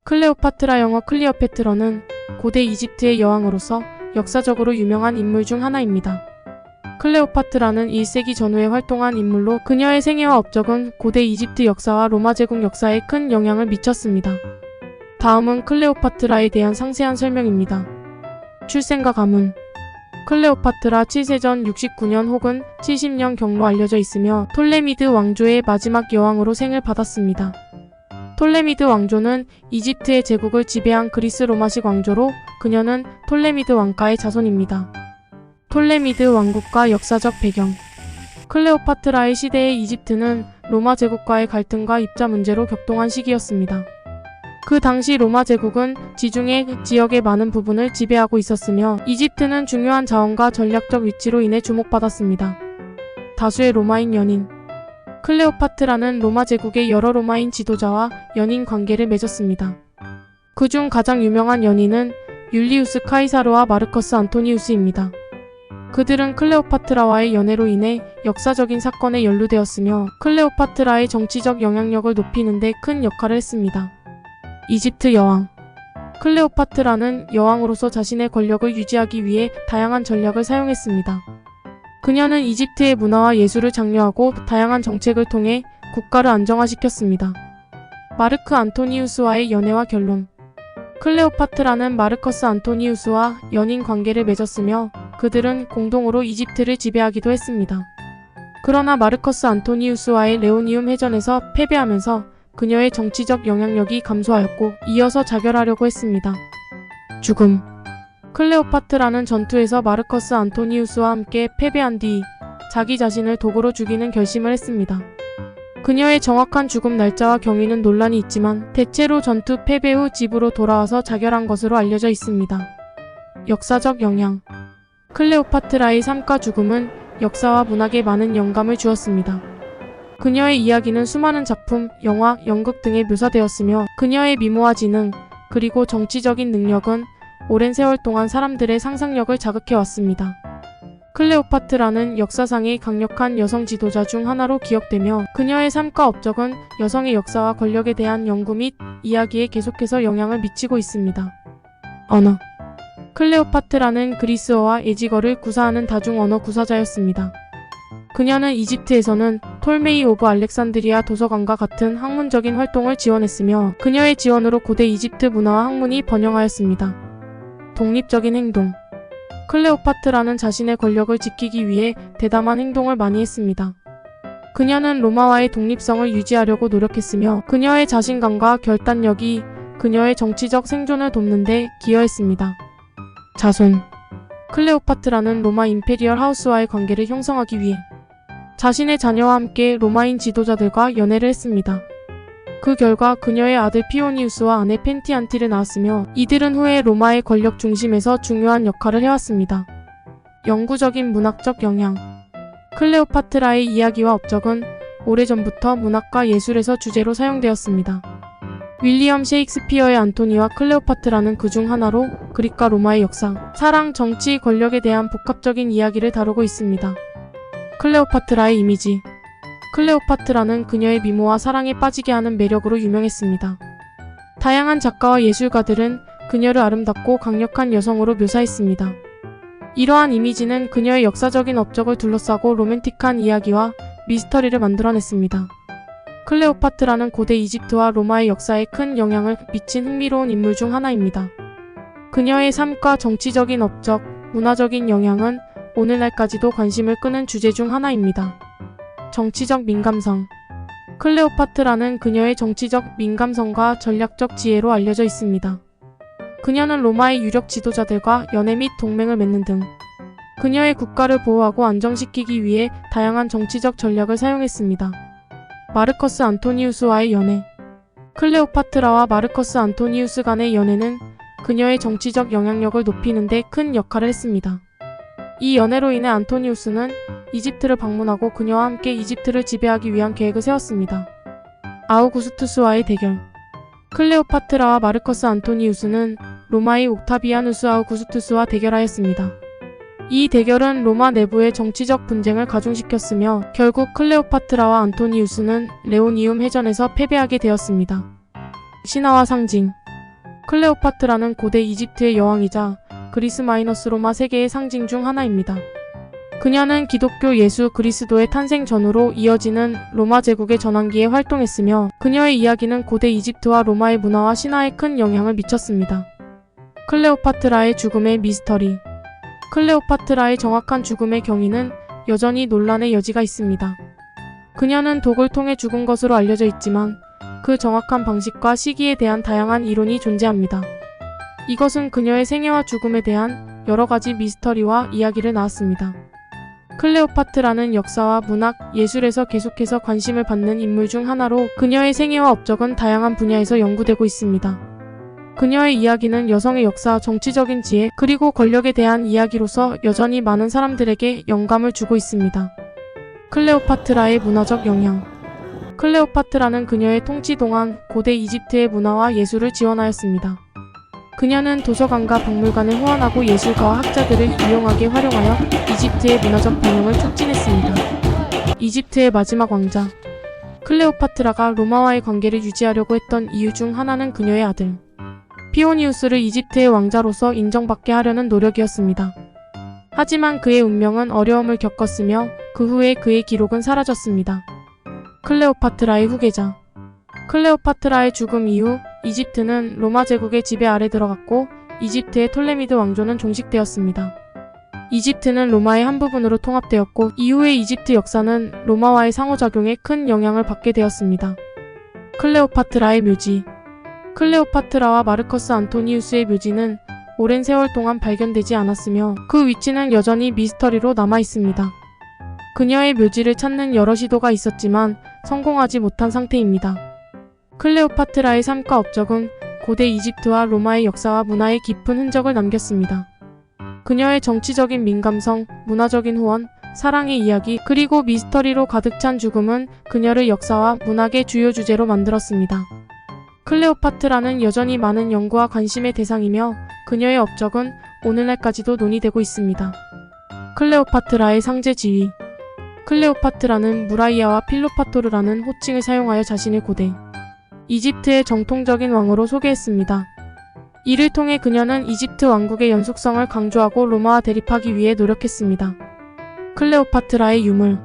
클레오파트라 영어 클리오페트러는 고대 이집트의 여왕으로서 역사적으로 유명한 인물 중 하나입니다. 클레오파트라는 1세기 전후에 활동한 인물로 그녀의 생애와 업적은 고대 이집트 역사와 로마 제국 역사에 큰 영향을 미쳤습니다. 다음은 클레오파트라에 대한 상세한 설명입니다. 출생과 가문. 클레오파트라 7세전 69년 혹은 70년 경로 알려져 있으며 톨레미드 왕조의 마지막 여왕으로 생을 받았습니다. 톨레미드 왕조는 이집트의 제국을 지배한 그리스 로마식 왕조로 그녀는 톨레미드 왕가의 자손입니다. 톨레미드 왕국과 역사적 배경. 클레오파트라의 시대의 이집트는 로마 제국과의 갈등과 입자 문제로 격동한 시기였습니다. 그 당시 로마 제국은 지중해 지역의 많은 부분을 지배하고 있었으며 이집트는 중요한 자원과 전략적 위치로 인해 주목받았습니다. 다수의 로마인 연인. 클레오파트라는 로마 제국의 여러 로마인 지도자와 연인 관계를 맺었습니다. 그중 가장 유명한 연인은 율리우스 카이사르와 마르커스 안토니우스입니다. 그들은 클레오파트라와의 연애로 인해 역사적인 사건에 연루되었으며 클레오파트라의 정치적 영향력을 높이는 데 큰 역할을 했습니다. 이집트 여왕. 클레오파트라는 여왕으로서 자신의 권력을 유지하기 위해 다양한 전략을 사용했습니다. 그녀는 이집트의 문화와 예술을 장려하고 다양한 정책을 통해 국가를 안정화시켰습니다. 마르크 안토니우스와의 연애와 결론. 클레오파트라는 마르커스 안토니우스와 연인 관계를 맺었으며 그들은 공동으로 이집트를 지배하기도 했습니다. 그러나 마르커스 안토니우스와의 레오니움 해전에서 패배하면서 그녀의 정치적 영향력이 감소하였고 이어서 자결하려고 했습니다. 죽음. 클레오파트라는 전투에서 마르커스 안토니우스와 함께 패배한 뒤 자기 자신을 도구로 죽이는 결심을 했습니다. 그녀의 정확한 죽음 날짜와 경위는 논란이 있지만 대체로 전투 패배 후 집으로 돌아와서 자결한 것으로 알려져 있습니다. 역사적 영향. 클레오파트라의 삶과 죽음은 역사와 문학에 많은 영감을 주었습니다. 그녀의 이야기는 수많은 작품, 영화, 연극 등에 묘사되었으며 그녀의 미모와 지능, 그리고 정치적인 능력은 오랜 세월 동안 사람들의 상상력을 자극해왔습니다. 클레오파트라는 역사상의 강력한 여성 지도자 중 하나로 기억되며 그녀의 삶과 업적은 여성의 역사와 권력에 대한 연구 및 이야기에 계속해서 영향을 미치고 있습니다. 언어. 클레오파트라는 그리스어와 에지거를 구사하는 다중 언어 구사자였습니다. 그녀는 이집트에서는 톨메이 오브 알렉산드리아 도서관과 같은 학문적인 활동을 지원했으며 그녀의 지원으로 고대 이집트 문화와 학문이 번영하였습니다. 독립적인 행동. 클레오파트라는 자신의 권력을 지키기 위해 대담한 행동을 많이 했습니다. 그녀는 로마와의 독립성을 유지하려고 노력했으며 그녀의 자신감과 결단력이 그녀의 정치적 생존을 돕는 데 기여했습니다. 자손. 클레오파트라는 로마 임페리얼 하우스와의 관계를 형성하기 위해 자신의 자녀와 함께 로마인 지도자들과 연애를 했습니다. 그 결과 그녀의 아들 피오니우스와 아내 펜티안티를 낳았으며 이들은 후에 로마의 권력 중심에서 중요한 역할을 해왔습니다. 영구적인 문학적 영향. 클레오파트라의 이야기와 업적은 오래전부터 문학과 예술에서 주제로 사용되었습니다. 윌리엄 셰익스피어의 안토니와 클레오파트라는 그중 하나로 그리스과 로마의 역사, 사랑, 정치, 권력에 대한 복합적인 이야기를 다루고 있습니다. 클레오파트라의 이미지. 클레오파트라는 그녀의 미모와 사랑에 빠지게 하는 매력으로 유명했습니다. 다양한 작가와 예술가들은 그녀를 아름답고 강력한 여성으로 묘사했습니다. 이러한 이미지는 그녀의 역사적인 업적을 둘러싸고 로맨틱한 이야기와 미스터리를 만들어냈습니다. 클레오파트라는 고대 이집트와 로마의 역사에 큰 영향을 미친 흥미로운 인물 중 하나입니다. 그녀의 삶과 정치적인 업적, 문화적인 영향은 오늘날까지도 관심을 끄는 주제 중 하나입니다. 정치적 민감성. 클레오파트라는 그녀의 정치적 민감성과 전략적 지혜로 알려져 있습니다. 그녀는 로마의 유력 지도자들과 연애 및 동맹을 맺는 등 그녀의 국가를 보호하고 안정시키기 위해 다양한 정치적 전략을 사용했습니다. 마르커스 안토니우스와의 연애. 클레오파트라와 마르커스 안토니우스 간의 연애는 그녀의 정치적 영향력을 높이는 데 큰 역할을 했습니다. 이 연애로 인해 안토니우스는 이집트를 방문하고 그녀와 함께 이집트를 지배하기 위한 계획을 세웠습니다. 아우구스투스와의 대결. 클레오파트라와 마르커스 안토니우스는 로마의 옥타비아누스 아우구스투스와 대결하였습니다. 이 대결은 로마 내부의 정치적 분쟁을 가중시켰으며 결국 클레오파트라와 안토니우스는 레오니움 해전에서 패배하게 되었습니다. 신화와 상징. 클레오파트라는 고대 이집트의 여왕이자 그리스 마이너스 로마 세계의 상징 중 하나입니다. 그녀는 기독교 예수 그리스도의 탄생 전후로 이어지는 로마 제국의 전환기에 활동했으며 그녀의 이야기는 고대 이집트와 로마의 문화와 신화에 큰 영향을 미쳤습니다. 클레오파트라의 죽음의 미스터리. 클레오파트라의 정확한 죽음의 경위는 여전히 논란의 여지가 있습니다. 그녀는 독을 통해 죽은 것으로 알려져 있지만 그 정확한 방식과 시기에 대한 다양한 이론이 존재합니다. 이것은 그녀의 생애와 죽음에 대한 여러 가지 미스터리와 이야기를 낳았습니다. 클레오파트라는 역사와 문학, 예술에서 계속해서 관심을 받는 인물 중 하나로 그녀의 생애와 업적은 다양한 분야에서 연구되고 있습니다. 그녀의 이야기는 여성의 역사, 정치적인 지혜, 그리고 권력에 대한 이야기로서 여전히 많은 사람들에게 영감을 주고 있습니다. 클레오파트라의 문화적 영향. 클레오파트라는 그녀의 통치 동안 고대 이집트의 문화와 예술을 지원하였습니다. 그녀는 도서관과 박물관을 후원하고 예술가와 학자들을 유용하게 활용하여 이집트의 문화적 번영을 촉진했습니다. 이집트의 마지막 왕자. 클레오파트라가 로마와의 관계를 유지하려고 했던 이유 중 하나는 그녀의 아들 피오니우스를 이집트의 왕자로서 인정받게 하려는 노력이었습니다. 하지만 그의 운명은 어려움을 겪었으며 그 후에 그의 기록은 사라졌습니다. 클레오파트라의 후계자. 클레오파트라의 죽음 이후 이집트는 로마 제국의 지배 아래 들어갔고 이집트의 톨레미드 왕조는 종식되었습니다. 이집트는 로마의 한 부분으로 통합되었고 이후의 이집트 역사는 로마와의 상호작용에 큰 영향을 받게 되었습니다. 클레오파트라의 묘지. 클레오파트라와 마르커스 안토니우스의 묘지는 오랜 세월 동안 발견되지 않았으며 그 위치는 여전히 미스터리로 남아 있습니다. 그녀의 묘지를 찾는 여러 시도가 있었지만 성공하지 못한 상태입니다. 클레오파트라의 삶과 업적은 고대 이집트와 로마의 역사와 문화에 깊은 흔적을 남겼습니다. 그녀의 정치적인 민감성, 문화적인 후원, 사랑의 이야기, 그리고 미스터리로 가득 찬 죽음은 그녀를 역사와 문학의 주요 주제로 만들었습니다. 클레오파트라는 여전히 많은 연구와 관심의 대상이며 그녀의 업적은 오늘날까지도 논의되고 있습니다. 클레오파트라의 상제 지위. 클레오파트라는 무라이아와 필로파토르라는 호칭을 사용하여 자신을 고대 이집트의 정통적인 왕으로 소개했습니다. 이를 통해 그녀는 이집트 왕국의 연속성을 강조하고 로마와 대립하기 위해 노력했습니다. 클레오파트라의 유물.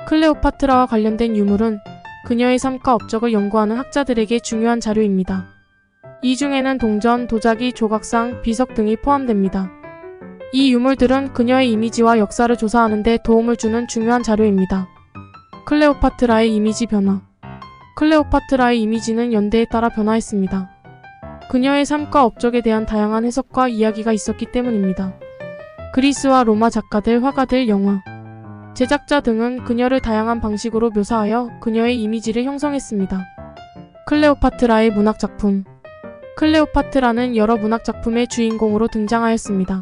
클레오파트라와 관련된 유물은 그녀의 삶과 업적을 연구하는 학자들에게 중요한 자료입니다. 이 중에는 동전, 도자기, 조각상, 비석 등이 포함됩니다. 이 유물들은 그녀의 이미지와 역사를 조사하는 데 도움을 주는 중요한 자료입니다. 클레오파트라의 이미지 변화. 클레오파트라의 이미지는 연대에 따라 변화했습니다. 그녀의 삶과 업적에 대한 다양한 해석과 이야기가 있었기 때문입니다. 그리스와 로마 작가들, 화가들, 영화 제작자 등은 그녀를 다양한 방식으로 묘사하여 그녀의 이미지를 형성했습니다. 클레오파트라의 문학작품. 클레오파트라는 여러 문학작품의 주인공으로 등장하였습니다.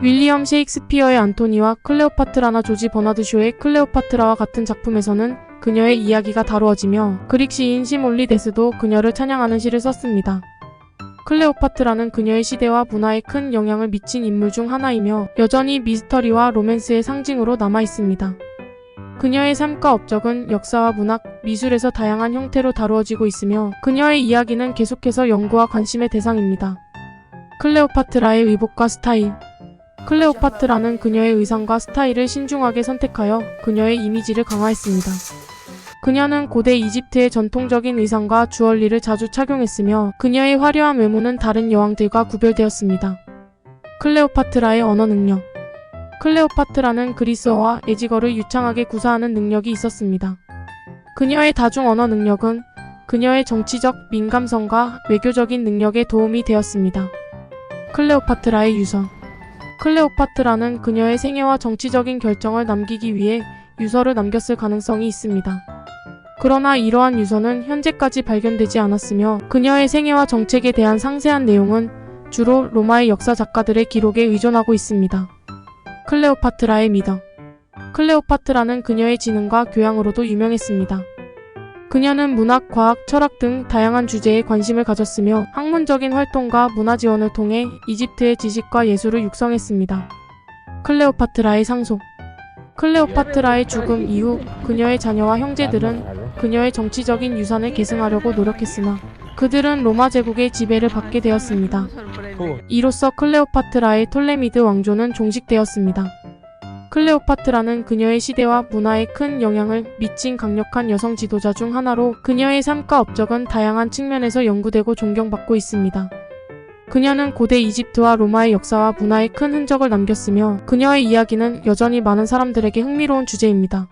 윌리엄 셰익스피어의 안토니와 클레오파트라나 조지 버나드 쇼의 클레오파트라와 같은 작품에서는 그녀의 이야기가 다루어지며 그릭 시인 시몰리데스도 그녀를 찬양하는 시를 썼습니다. 클레오파트라는 그녀의 시대와 문화에 큰 영향을 미친 인물 중 하나이며 여전히 미스터리와 로맨스의 상징으로 남아 있습니다. 그녀의 삶과 업적은 역사와 문학, 미술에서 다양한 형태로 다루어지고 있으며 그녀의 이야기는 계속해서 연구와 관심의 대상입니다. 클레오파트라의 의복과 스타일. 클레오파트라는 그녀의 의상과 스타일을 신중하게 선택하여 그녀의 이미지를 강화했습니다. 그녀는 고대 이집트의 전통적인 의상과 주얼리를 자주 착용했으며 그녀의 화려한 외모는 다른 여왕들과 구별되었습니다. 클레오파트라의 언어 능력. 클레오파트라는 그리스어와 에지거를 유창하게 구사하는 능력이 있었습니다. 그녀의 다중 언어 능력은 그녀의 정치적 민감성과 외교적인 능력에 도움이 되었습니다. 클레오파트라의 유서. 클레오파트라는 그녀의 생애와 정치적인 결정을 남기기 위해 유서를 남겼을 가능성이 있습니다. 그러나 이러한 유서는 현재까지 발견되지 않았으며 그녀의 생애와 정책에 대한 상세한 내용은 주로 로마의 역사 작가들의 기록에 의존하고 있습니다. 클레오파트라의 미덕. 클레오파트라는 그녀의 지능과 교양으로도 유명했습니다. 그녀는 문학, 과학, 철학 등 다양한 주제에 관심을 가졌으며 학문적인 활동과 문화 지원을 통해 이집트의 지식과 예술을 육성했습니다. 클레오파트라의 상속. 클레오파트라의 죽음 이후 그녀의 자녀와 형제들은 그녀의 정치적인 유산을 계승하려고 노력했으나 그들은 로마 제국의 지배를 받게 되었습니다. 후. 이로써 클레오파트라의 톨레미드 왕조는 종식되었습니다. 클레오파트라는 그녀의 시대와 문화에 큰 영향을 미친 강력한 여성 지도자 중 하나로 그녀의 삶과 업적은 다양한 측면에서 연구되고 존경받고 있습니다. 그녀는 고대 이집트와 로마의 역사와 문화에 큰 흔적을 남겼으며 그녀의 이야기는 여전히 많은 사람들에게 흥미로운 주제입니다.